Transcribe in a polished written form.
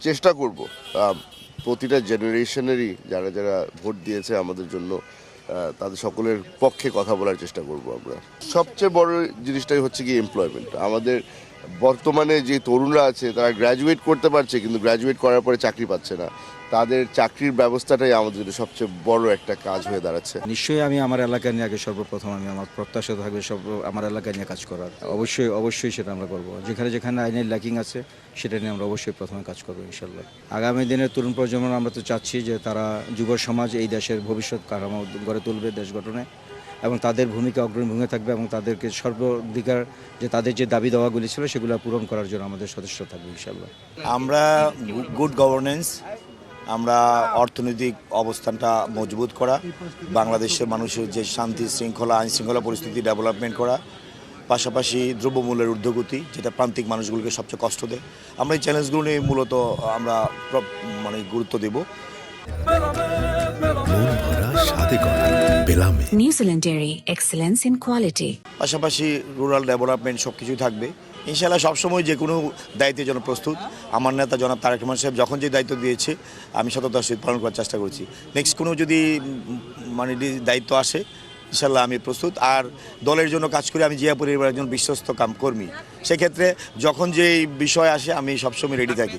চেষ্টা করব প্রতিটা জেনারেশনেরই যারা যারা ভোট দিয়েছে আমাদের জন্য তাদের সকলের পক্ষে কথা বলার চেষ্টা করব আমরা। সবচেয়ে বড় জিনিসটাই হচ্ছে কি এমপ্লয়মেন্ট। আমাদের বর্তমানে যে তরুণরা আছে তারা গ্র্যাজুয়েট করতে পারছে কিন্তু গ্র্যাজুয়েট করার পরে চাকরি পাচ্ছে না। তাদের চাকরির ব্যবস্থাটাই আমাদের জন্য সবচেয়ে বড় একটা কাজ হয়ে দাঁড়াচ্ছে। নিশ্চয়ই আমি আমার এলাকা নিয়ে আগে সর্বপ্রথম আমার প্রত্যাশা থাকবে সব আমার এলাকা নিয়ে কাজ করার। অবশ্যই সেটা আমরা করব। যেখানে যেখানে আইনের ল্যাকিং আছে সেটা নিয়ে আমরা অবশ্যই প্রথমে কাজ করবো ইনশাল্লাহ। আগামী দিনের তরুণ প্রজন্ম আমরা তো চাচ্ছি যে তারা যুব সমাজ এই দেশের ভবিষ্যৎ কাঠামো গড়ে তুলবে দেশ গঠনে, এবং তাদের ভূমিকা অগ্রণী ভূমিকা থাকবে, এবং তাদেরকে সর্বাধিকার যে তাদের যে দাবি দাওয়াগুলি ছিল সেগুলো পূরণ করার জন্য আমাদের সদস্য থাকবে ইনশাল্লাহ। আমরা গুড গভর্নেন্স, আমরা অর্থনৈতিক অবস্থানটা মজবুত করা, বাংলাদেশের মানুষের যে শান্তি শৃঙ্খলা আইন শৃঙ্খলা পরিস্থিতি ডেভেলপমেন্ট করা, পাশাপাশি দ্রব্যমূল্যের ঊর্ধ্বগতি যেটা প্রান্তিক মানুষগুলোকে সবচেয়ে কষ্ট দেয়। আমরা এই চ্যালেঞ্জগুলো নিয়ে মূলত আমরা গুরুত্ব দেব। New Zealand Dairy, excellence in quality. পাশাপাশি রুরাল ডেভেলপমেন্ট সব কিছুই থাকবে ইনশাআল্লাহ। সবসময় যে কোনো দায়িত্বের জন্য প্রস্তুত। আমার নেতা জনাব তারেক রহমান সাহেব যখন যে দায়িত্ব দিয়েছে আমি সততার সহিত পালন করার চেষ্টা করছি। নেক্সট কোনো যদি দায়িত্ব আসে ইনশাআল্লাহ আমি প্রস্তুত। আর দলের জন্য কাজ করে আমি জিয়া পরিবারের একজন বিশ্বস্ত কর্মী, সেক্ষেত্রে যখন যে বিষয় আসে আমি সবসময় রেডি থাকি।